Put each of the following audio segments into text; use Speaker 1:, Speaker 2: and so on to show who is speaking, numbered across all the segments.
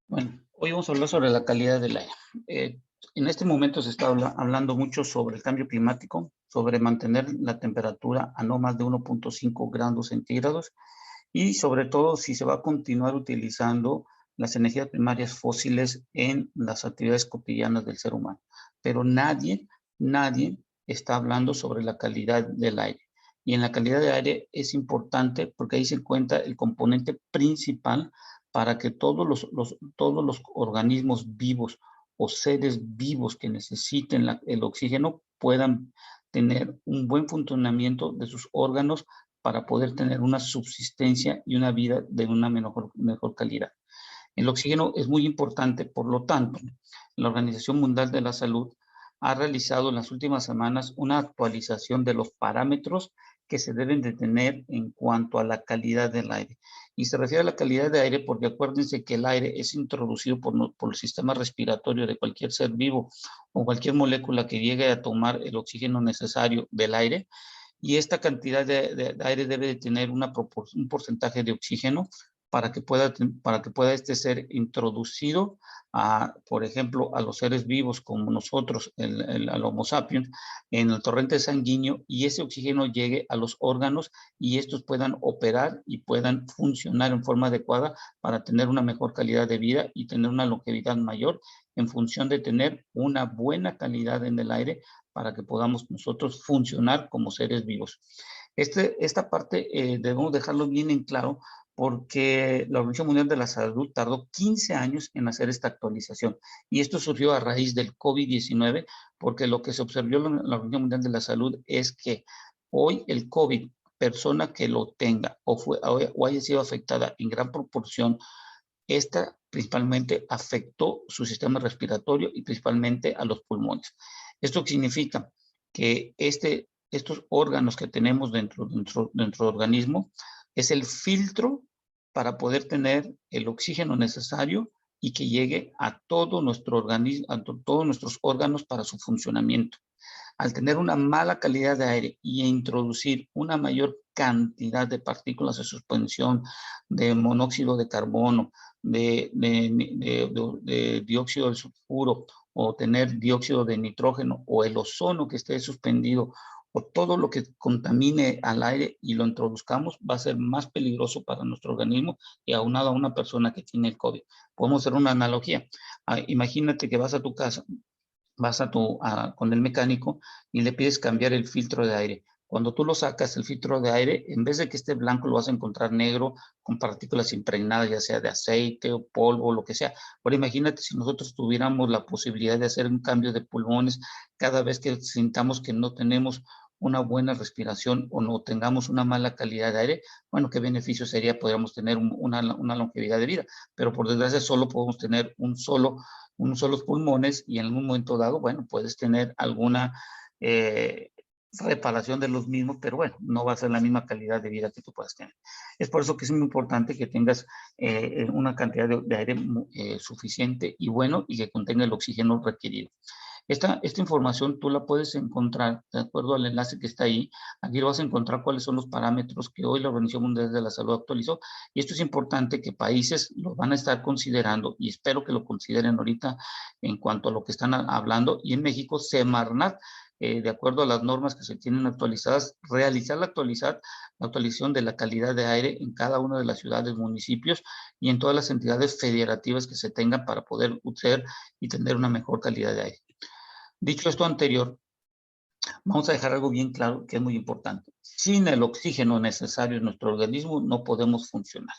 Speaker 1: Bueno, hoy vamos a hablar sobre la calidad del aire. Eh, en este momento se está hablando mucho sobre el cambio climático, sobre mantener la temperatura a no más de 1.5 grados centígrados y sobre todo si se va a continuar utilizando las energías primarias fósiles en las actividades cotidianas del ser humano. Pero nadie está hablando sobre la calidad del aire. Y en la calidad del aire es importante porque ahí se encuentra el componente principal para que todos los organismos vivos o seres vivos que necesiten el oxígeno puedan tener un buen funcionamiento de sus órganos para poder tener una subsistencia y una vida de una mejor calidad. El oxígeno es muy importante, por lo tanto, la Organización Mundial de la Salud ha realizado en las últimas semanas una actualización de los parámetros que se deben de tener en cuanto a la calidad del aire. Y se refiere a la calidad de aire porque acuérdense que el aire es introducido por el sistema respiratorio de cualquier ser vivo o cualquier molécula que llegue a tomar el oxígeno necesario del aire, y esta cantidad de aire debe de tener un porcentaje de oxígeno para que pueda este ser introducido por ejemplo, a los seres vivos como nosotros, al Homo sapiens, en el torrente sanguíneo, y ese oxígeno llegue a los órganos y estos puedan operar y puedan funcionar en forma adecuada para tener una mejor calidad de vida y tener una longevidad mayor en función de tener una buena calidad en el aire para que podamos nosotros funcionar como seres vivos. Esta parte debemos dejarlo bien en claro porque la Organización Mundial de la Salud tardó 15 años en hacer esta actualización. Y esto surgió a raíz del COVID-19, porque lo que se observó en la Organización Mundial de la Salud es que hoy el COVID, persona que lo tenga o haya sido afectada en gran proporción, esta principalmente afectó su sistema respiratorio y principalmente a los pulmones. Esto significa que estos órganos que tenemos dentro del organismo es el filtro para poder tener el oxígeno necesario y que llegue a todo nuestro organismo, a todos nuestros órganos para su funcionamiento. Al tener una mala calidad de aire y introducir una mayor cantidad de partículas de suspensión, de monóxido de carbono, de dióxido de sulfuro, o tener dióxido de nitrógeno, o el ozono que esté suspendido, o todo lo que contamine al aire y lo introduzcamos, va a ser más peligroso para nuestro organismo y aunado a una persona que tiene el COVID. Podemos hacer una analogía. Imagínate que vas a tu casa, con el mecánico y le pides cambiar el filtro de aire. Cuando tú lo sacas, el filtro de aire, en vez de que esté blanco, lo vas a encontrar negro con partículas impregnadas, ya sea de aceite o polvo, lo que sea. Ahora imagínate si nosotros tuviéramos la posibilidad de hacer un cambio de pulmones cada vez que sintamos que no tenemos una buena respiración o no tengamos una mala calidad de aire. Bueno, qué beneficio sería, podríamos tener una longevidad de vida, pero por desgracia solo podemos tener unos solos pulmones y en algún momento dado, bueno, puedes tener alguna eh, reparación de los mismos, pero bueno, no va a ser la misma calidad de vida que tú puedas tener. Es por eso que es muy importante que tengas una cantidad de aire suficiente y bueno y que contenga el oxígeno requerido. Esta información tú la puedes encontrar de acuerdo al enlace que está ahí. Aquí vas a encontrar cuáles son los parámetros que hoy la Organización Mundial de la Salud actualizó. Y esto es importante que países lo van a estar considerando y espero que lo consideren ahorita en cuanto a lo que están hablando. Y en México, Semarnat, de acuerdo a las normas que se tienen actualizadas, realizar la actualización de la calidad de aire en cada una de las ciudades, municipios y en todas las entidades federativas que se tengan para poder usar y tener una mejor calidad de aire. Dicho esto anterior, vamos a dejar algo bien claro que es muy importante. Sin el oxígeno necesario en nuestro organismo no podemos funcionar.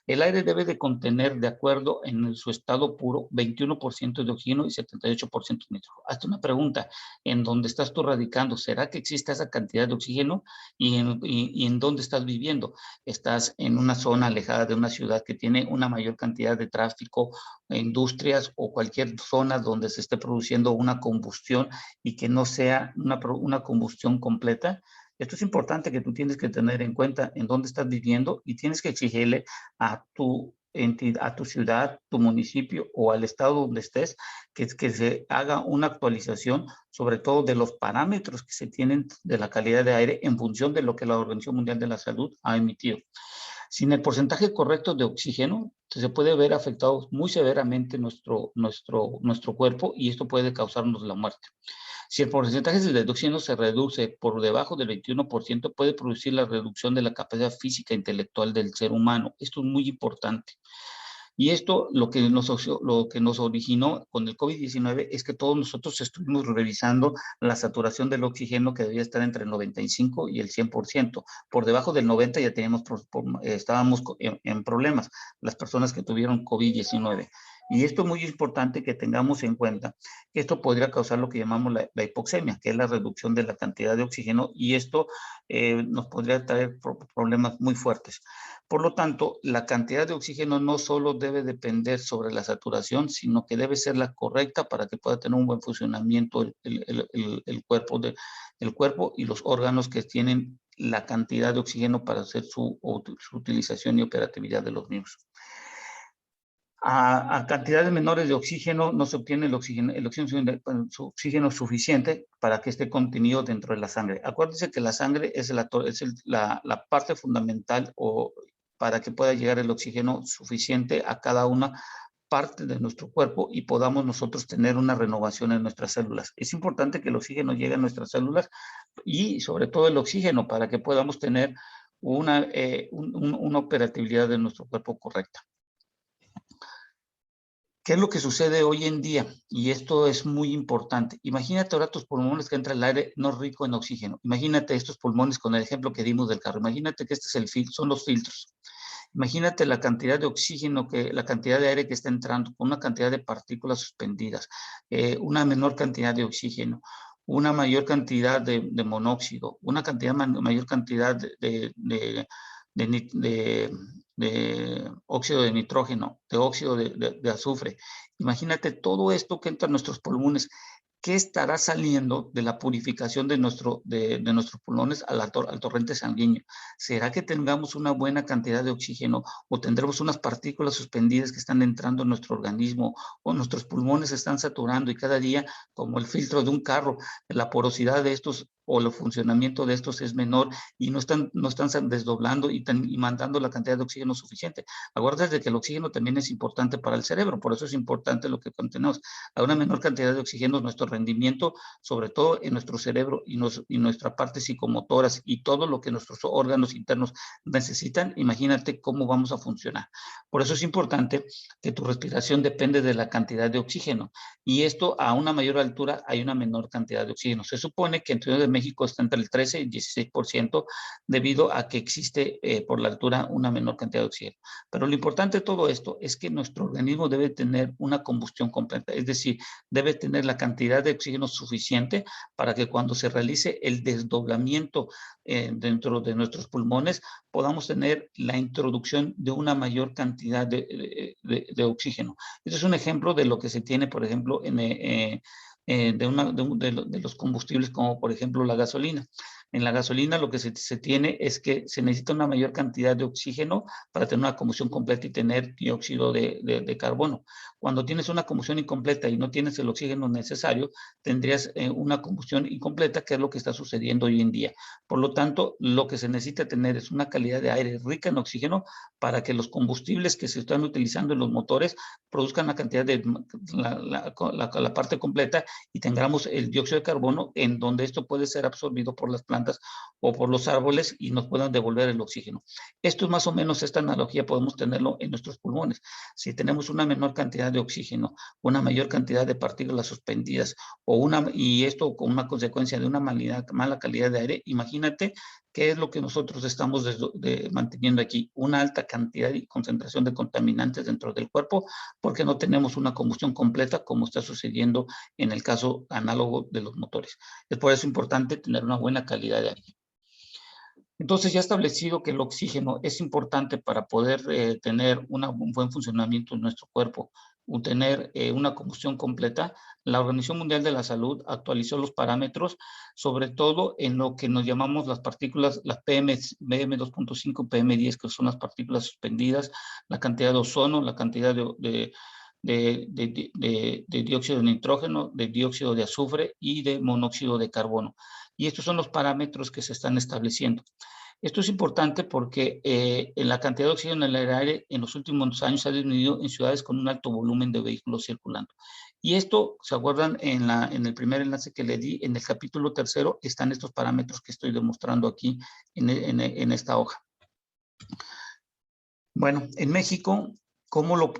Speaker 1: El aire debe de contener, de acuerdo en su estado puro, 21% de oxígeno y 78% de nitrógeno. Hazte una pregunta, ¿en dónde estás tú radicando? ¿Será que existe esa cantidad de oxígeno? ¿Y en dónde estás viviendo? ¿Estás en una zona alejada de una ciudad que tiene una mayor cantidad de tráfico, industrias o cualquier zona donde se esté produciendo una combustión y que no sea una combustión completa? Esto es importante que tú tienes que tener en cuenta en dónde estás viviendo y tienes que exigirle a tu entidad, a tu ciudad, tu municipio o al estado donde estés, que se haga una actualización, sobre todo de los parámetros que se tienen de la calidad de aire en función de lo que la Organización Mundial de la Salud ha emitido. Sin el porcentaje correcto de oxígeno, se puede ver afectado muy severamente nuestro cuerpo y esto puede causarnos la muerte. Si el porcentaje de oxígeno se reduce por debajo del 21%, puede producir la reducción de la capacidad física e intelectual del ser humano. Esto es muy importante. Y esto lo que nos originó con el COVID-19 es que todos nosotros estuvimos revisando la saturación del oxígeno que debía estar entre el 95 y el 100%. Por debajo del 90 ya teníamos, estábamos en problemas, las personas que tuvieron COVID-19. Y esto es muy importante que tengamos en cuenta que esto podría causar lo que llamamos la hipoxemia, que es la reducción de la cantidad de oxígeno, y esto nos podría traer problemas muy fuertes. Por lo tanto, la cantidad de oxígeno no solo debe depender sobre la saturación, sino que debe ser la correcta para que pueda tener un buen funcionamiento el cuerpo y los órganos que tienen la cantidad de oxígeno para hacer su utilización y operatividad de los mismos. A cantidades menores de oxígeno no se obtiene el oxígeno suficiente para que esté contenido dentro de la sangre. Acuérdense que la sangre es la parte fundamental para que pueda llegar el oxígeno suficiente a cada una parte de nuestro cuerpo y podamos nosotros tener una renovación en nuestras células. Es importante que el oxígeno llegue a nuestras células y sobre todo el oxígeno para que podamos tener una operatividad de nuestro cuerpo correcta. ¿Qué es lo que sucede hoy en día? Y esto es muy importante. Imagínate ahora tus pulmones que entra el aire no rico en oxígeno. Imagínate estos pulmones con el ejemplo que dimos del carro. Imagínate que este es son los filtros. Imagínate la cantidad de oxígeno, la cantidad de aire que está entrando, con una cantidad de partículas suspendidas, una menor cantidad de oxígeno, una mayor cantidad de monóxido, una mayor cantidad de óxido de nitrógeno, de óxido de azufre. Imagínate todo esto que entra en nuestros pulmones. ¿Qué estará saliendo de la purificación de nuestros pulmones al torrente sanguíneo? ¿Será que tengamos una buena cantidad de oxígeno o tendremos unas partículas suspendidas que están entrando en nuestro organismo o nuestros pulmones se están saturando y cada día, como el filtro de un carro, la porosidad de estos o el funcionamiento de estos es menor y no están desdoblando y mandando la cantidad de oxígeno suficiente? Acuérdate de que el oxígeno también es importante para el cerebro, por eso es importante lo que contenemos. A una menor cantidad de oxígeno, nuestro rendimiento, sobre todo en nuestro cerebro y nuestra parte psicomotoras y todo lo que nuestros órganos internos necesitan, imagínate cómo vamos a funcionar. Por eso es importante que tu respiración depende de la cantidad de oxígeno y esto a una mayor altura hay una menor cantidad de oxígeno. Se supone que en Ciudad de México está entre el 13 y 16% debido a que existe por la altura una menor cantidad de oxígeno. Pero lo importante de todo esto es que nuestro organismo debe tener una combustión completa, es decir, debe tener la cantidad de oxígeno suficiente para que cuando se realice el desdoblamiento dentro de nuestros pulmones podamos tener la introducción de una mayor cantidad de oxígeno. Este es un ejemplo de lo que se tiene, por ejemplo, de los combustibles como por ejemplo la gasolina. En la gasolina lo que se tiene es que se necesita una mayor cantidad de oxígeno para tener una combustión completa y tener dióxido de carbono. Cuando tienes una combustión incompleta y no tienes el oxígeno necesario, tendrías una combustión incompleta, que es lo que está sucediendo hoy en día. Por lo tanto, lo que se necesita tener es una calidad de aire rica en oxígeno para que los combustibles que se están utilizando en los motores produzcan la cantidad de la parte completa y tengamos el dióxido de carbono en donde esto puede ser absorbido por las plantas o por los árboles y nos puedan devolver el oxígeno. Esto es más o menos, esta analogía podemos tenerlo en nuestros pulmones. Si tenemos una menor cantidad de oxígeno, una mayor cantidad de partículas suspendidas y esto con una consecuencia de una mala calidad de aire, imagínate qué es lo que nosotros estamos manteniendo aquí, una alta cantidad y concentración de contaminantes dentro del cuerpo porque no tenemos una combustión completa como está sucediendo en el caso análogo de los motores. Es por eso importante tener una buena calidad de aire. Entonces, ya establecido que el oxígeno es importante para poder tener un buen funcionamiento en nuestro cuerpo, tener una combustión completa, la Organización Mundial de la Salud actualizó los parámetros, sobre todo en lo que nos llamamos las partículas, las PM2.5, PM10, que son las partículas suspendidas, la cantidad de ozono, la cantidad de dióxido de nitrógeno, de dióxido de azufre y de monóxido de carbono. Y estos son los parámetros que se están estableciendo. Esto es importante porque en la cantidad de oxígeno en el aire en los últimos años ha disminuido en ciudades con un alto volumen de vehículos circulando. Y esto, ¿se acuerdan? En el primer enlace que le di, en el capítulo 3, están estos parámetros que estoy demostrando aquí en esta hoja. Bueno, en México,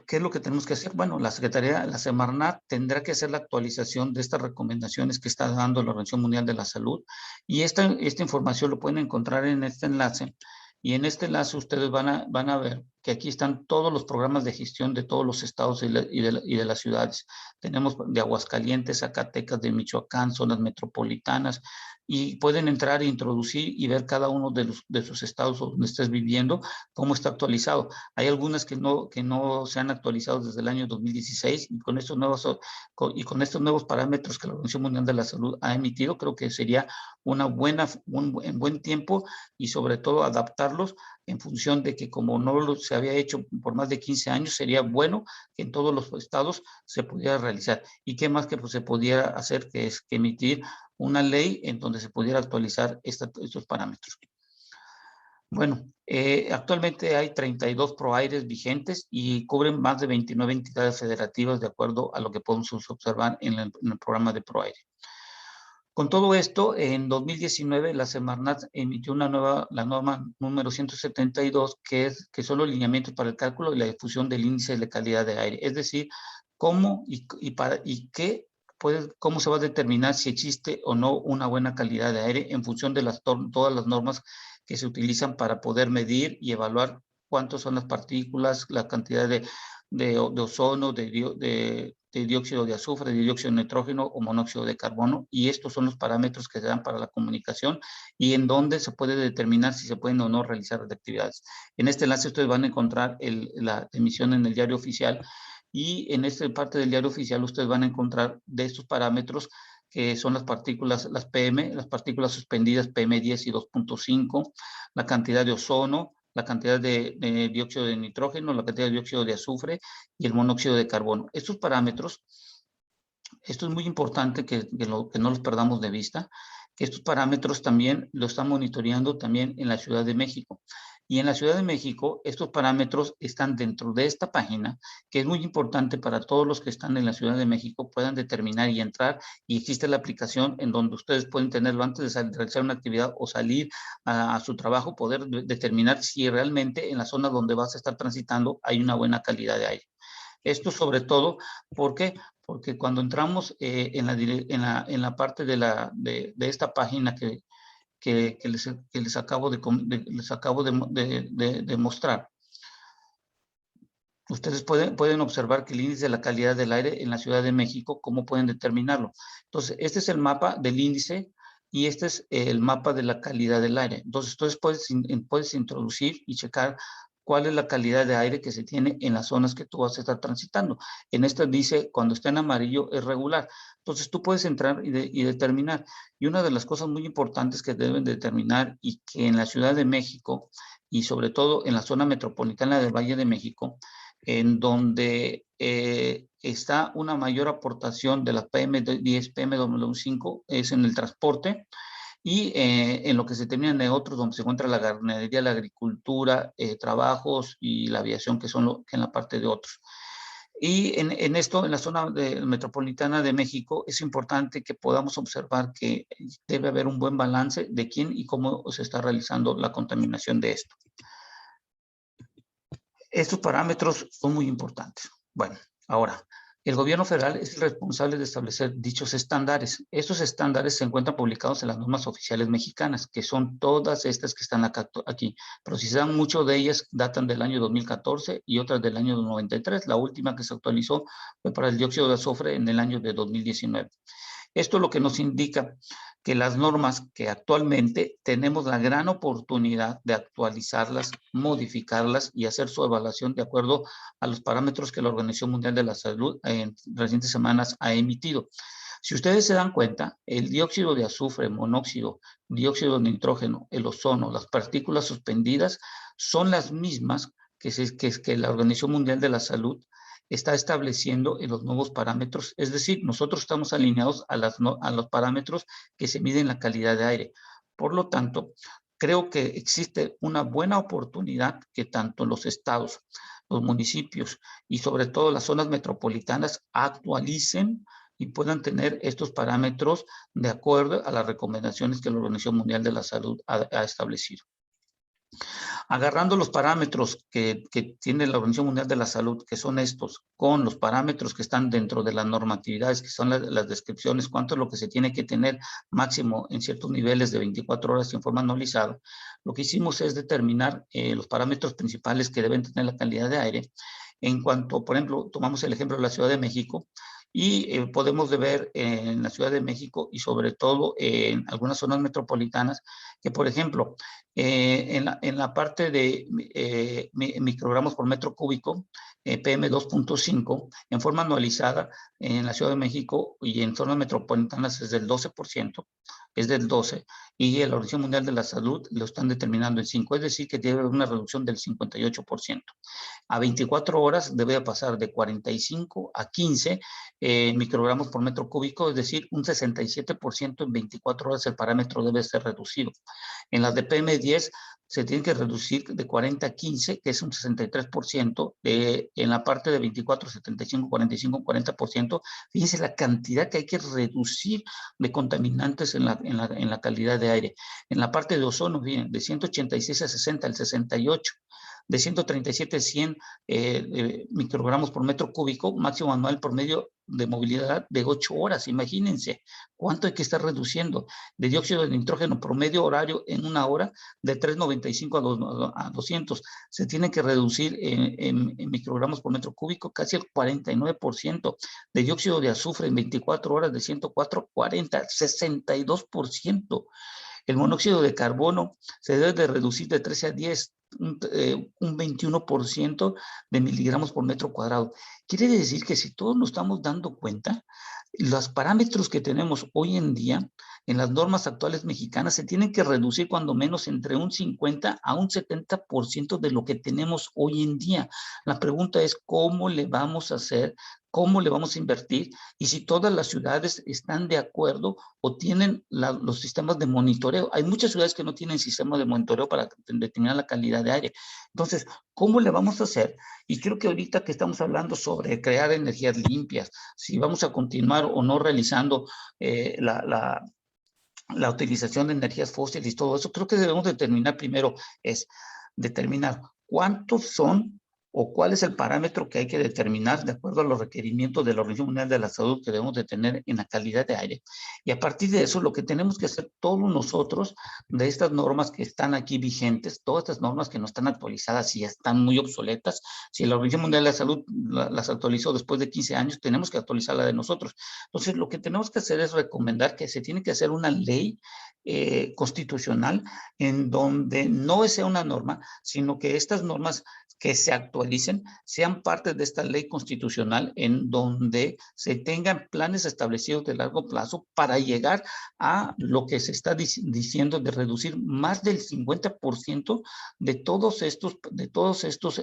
Speaker 1: ¿qué es lo que tenemos que hacer? Bueno, la Semarnat tendrá que hacer la actualización de estas recomendaciones que está dando la Organización Mundial de la Salud, y esta información lo pueden encontrar en este enlace, y en este enlace ustedes van a ver que aquí están todos los programas de gestión de todos los estados y de las ciudades. Tenemos de Aguascalientes, Zacatecas, de Michoacán, zonas metropolitanas, y pueden entrar e introducir y ver cada uno de sus estados donde estés viviendo, cómo está actualizado. Hay algunas que no se han actualizado desde el año 2016, y con estos nuevos parámetros que la Organización Mundial de la Salud ha emitido, creo que sería un buen tiempo, y sobre todo adaptarlos en función de que, como no se había hecho por más de 15 años, sería bueno que en todos los estados se pudiera realizar. Y qué más que pues, se pudiera hacer que es que emitir una ley en donde se pudiera actualizar estos parámetros. Bueno, actualmente hay 32 ProAires vigentes y cubren más de 29 entidades federativas, de acuerdo a lo que podemos observar en el programa de ProAire. Con todo esto, en 2019 la Semarnat emitió la norma número 172, que son los lineamientos para el cálculo y la difusión del índice de calidad de aire. Es decir, cómo cómo se va a determinar si existe o no una buena calidad de aire en función de todas las normas que se utilizan para poder medir y evaluar cuántas son las partículas, la cantidad de ozono, de dióxido de azufre, de dióxido de nitrógeno o monóxido de carbono, y estos son los parámetros que se dan para la comunicación y en donde se puede determinar si se pueden o no realizar las actividades. En este enlace ustedes van a encontrar la emisión en el diario oficial, y en esta parte del diario oficial ustedes van a encontrar de estos parámetros que son las partículas, las PM, las partículas suspendidas PM10 y 2.5, la cantidad de ozono, la cantidad de dióxido de nitrógeno, la cantidad de dióxido de azufre y el monóxido de carbono. Estos parámetros, esto es muy importante que no los perdamos de vista, que estos parámetros también lo están monitoreando también en la Ciudad de México. Y en la Ciudad de México, estos parámetros están dentro de esta página, que es muy importante para todos los que están en la Ciudad de México, puedan determinar y entrar, y existe la aplicación en donde ustedes pueden tenerlo antes de realizar una actividad o salir a su trabajo, poder determinar si realmente en la zona donde vas a estar transitando hay una buena calidad de aire. Esto sobre todo, ¿por qué? Porque cuando entramos en la parte de esta página que les acabo de mostrar, ustedes pueden observar que el índice de la calidad del aire en la Ciudad de México, ¿cómo pueden determinarlo? Entonces, este es el mapa del índice y este es el mapa de la calidad del aire. Entonces, puedes introducir y checar cuál es la calidad de aire que se tiene en las zonas que tú vas a estar transitando. En esta dice, cuando está en amarillo, es regular. Entonces, tú puedes entrar y determinar. Y una de las cosas muy importantes que deben determinar, y que en la Ciudad de México, y sobre todo en la zona metropolitana del Valle de México, en donde está una mayor aportación de las PM10, PM2.5, es en el transporte, y en lo que se termina en otros, donde se encuentra la ganadería, la agricultura, trabajos y la aviación, que son que en la parte de otros. Y en esto, en la zona metropolitana de México, es importante que podamos observar que debe haber un buen balance de quién y cómo se está realizando la contaminación de esto. Estos parámetros son muy importantes. Bueno, ahora, el gobierno federal es el responsable de establecer dichos estándares. Estos estándares se encuentran publicados en las normas oficiales mexicanas, que son todas estas que están aquí. Pero si se dan, muchas de ellas datan del año 2014 y otras del año 93. La última que se actualizó fue para el dióxido de azufre en el año de 2019. Esto es lo que nos indica que las normas que actualmente tenemos la gran oportunidad de actualizarlas, modificarlas y hacer su evaluación de acuerdo a los parámetros que la Organización Mundial de la Salud en recientes semanas ha emitido. Si ustedes se dan cuenta, el dióxido de azufre, monóxido, dióxido de nitrógeno, el ozono, las partículas suspendidas son las mismas que la Organización Mundial de la Salud está estableciendo en los nuevos parámetros. Es decir, nosotros estamos alineados a los parámetros que se miden la calidad de aire. Por lo tanto, creo que existe una buena oportunidad que tanto los estados, los municipios y sobre todo las zonas metropolitanas actualicen y puedan tener estos parámetros de acuerdo a las recomendaciones que la Organización Mundial de la Salud ha establecido. Agarrando los parámetros que tiene la Organización Mundial de la Salud, que son estos, con los parámetros que están dentro de las normatividades, que son las descripciones, cuánto es lo que se tiene que tener máximo en ciertos niveles de 24 horas en forma anualizada, lo que hicimos es determinar los parámetros principales que deben tener la calidad de aire. En cuanto, por ejemplo, tomamos el ejemplo de la Ciudad de México, y podemos ver en la Ciudad de México y sobre todo en algunas zonas metropolitanas que, por ejemplo, en la parte de microgramos por metro cúbico, PM 2.5, en forma anualizada en la Ciudad de México y en zonas metropolitanas es del 12%, es del 12%, y la Organización Mundial de la Salud lo están determinando en 5%, es decir, que debe haber una reducción del 58%. A 24 horas debe pasar de 45 a 15 microgramos por metro cúbico, es decir, un 67% en 24 horas el parámetro debe ser reducido. En las de PM10 se tiene que reducir de 40 a 15, que es un 63%, en la parte de 24, 75, 45, 40%. Fíjense la cantidad que hay que reducir de contaminantes en la calidad de aire. En la parte de ozono, bien, de 186 a 60, el 68. De 137 a 100 microgramos por metro cúbico, máximo anual promedio de movilidad de 8 horas. Imagínense cuánto hay que estar reduciendo. De dióxido de nitrógeno promedio horario en una hora de 395 a 200. Se tiene que reducir en microgramos por metro cúbico casi el 49%. De dióxido de azufre en 24 horas de 104 a 40, 62%. El monóxido de carbono se debe de reducir de 13 a 10, un 21% de miligramos por metro cuadrado. Quiere decir que si todos nos estamos dando cuenta, los parámetros que tenemos hoy en día en las normas actuales mexicanas se tienen que reducir cuando menos entre un 50 a un 70% de lo que tenemos hoy en día. La pregunta es cómo le vamos a hacer, cómo le vamos a invertir y si todas las ciudades están de acuerdo o tienen los sistemas de monitoreo. Hay muchas ciudades que no tienen sistema de monitoreo para determinar la calidad de aire. Entonces, ¿cómo le vamos a hacer? Y creo que ahorita que estamos hablando sobre crear energías limpias, si vamos a continuar o no realizando la utilización de energías fósiles y todo eso, creo que debemos determinar primero, es determinar cuántos son o cuál es el parámetro que hay que determinar de acuerdo a los requerimientos de la Organización Mundial de la Salud que debemos de tener en la calidad de aire. Y a partir de eso, lo que tenemos que hacer todos nosotros de estas normas que están aquí vigentes, todas estas normas que no están actualizadas y ya están muy obsoletas, si la Organización Mundial de la Salud las actualizó después de 15 años, tenemos que actualizarla de nosotros. Entonces, lo que tenemos que hacer es recomendar que se tiene que hacer una ley constitucional en donde no sea una norma, sino que estas normas que se actualicen sean parte de esta ley constitucional en donde se tengan planes establecidos de largo plazo para llegar a lo que se está diciendo de reducir más del 50% de todos estos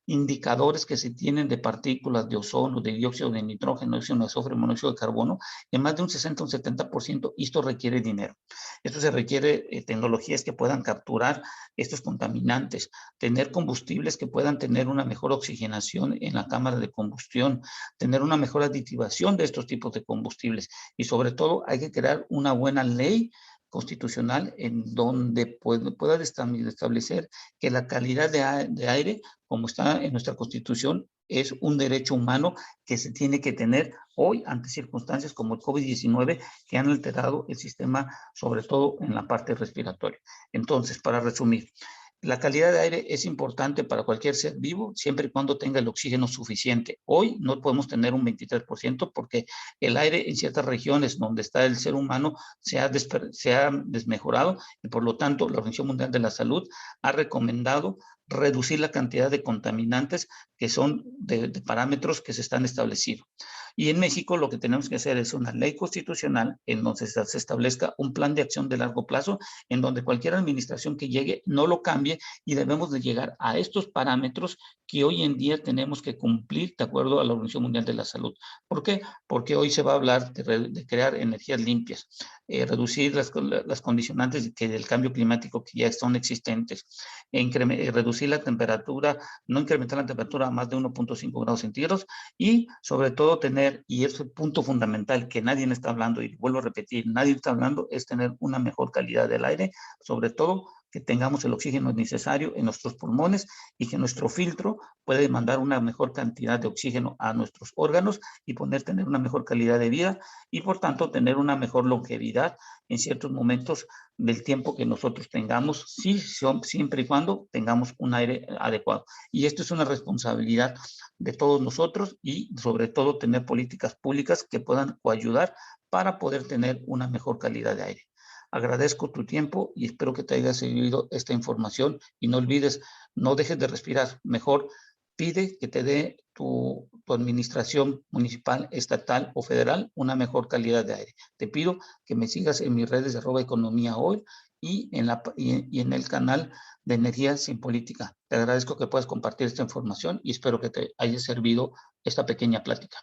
Speaker 1: indicadores que se tienen de partículas de ozono, de dióxido de nitrógeno, dióxido de azufre, monóxido de carbono, en más de un 60 o un 70%, y esto requiere dinero. Esto se requiere tecnologías que puedan capturar estos contaminantes, tener combustibles que puedan tener una mejor oxigenación en la cámara de combustión, tener una mejor aditivación de estos tipos de combustibles, y sobre todo hay que crear una buena ley constitucional en donde pueda establecer que la calidad de aire, como está en nuestra Constitución, es un derecho humano que se tiene que tener hoy ante circunstancias como el COVID-19 que han alterado el sistema, sobre todo en la parte respiratoria. Entonces, para resumir, la calidad de aire es importante para cualquier ser vivo siempre y cuando tenga el oxígeno suficiente. Hoy no podemos tener un 23% porque el aire en ciertas regiones donde está el ser humano se ha desmejorado y por lo tanto la Organización Mundial de la Salud ha recomendado reducir la cantidad de contaminantes que son de parámetros que se están establecidos. Y en México lo que tenemos que hacer es una ley constitucional en donde se establezca un plan de acción de largo plazo, en donde cualquier administración que llegue no lo cambie y debemos de llegar a estos parámetros que hoy en día tenemos que cumplir de acuerdo a la Organización Mundial de la Salud. ¿Por qué? Porque hoy se va a hablar de crear energías limpias, reducir las condicionantes del cambio climático que ya son existentes, reducir la temperatura, no incrementar la temperatura a más de 1.5 grados centígrados y sobre todo tener, y es el punto fundamental que nadie está hablando, y vuelvo a repetir, nadie está hablando, es tener una mejor calidad del aire, sobre todo que tengamos el oxígeno necesario en nuestros pulmones y que nuestro filtro puede mandar una mejor cantidad de oxígeno a nuestros órganos y tener una mejor calidad de vida y por tanto tener una mejor longevidad en ciertos momentos del tiempo que nosotros tengamos, siempre y cuando tengamos un aire adecuado. Y esto es una responsabilidad de todos nosotros y sobre todo tener políticas públicas que puedan ayudar para poder tener una mejor calidad de aire. Agradezco tu tiempo y espero que te haya servido esta información y no olvides, no dejes de respirar, mejor pide que te dé tu administración municipal, estatal o federal una mejor calidad de aire. Te pido que me sigas en mis redes de @economía hoy y en el canal de Energía Sin Política. Te agradezco que puedas compartir esta información y espero que te haya servido esta pequeña plática.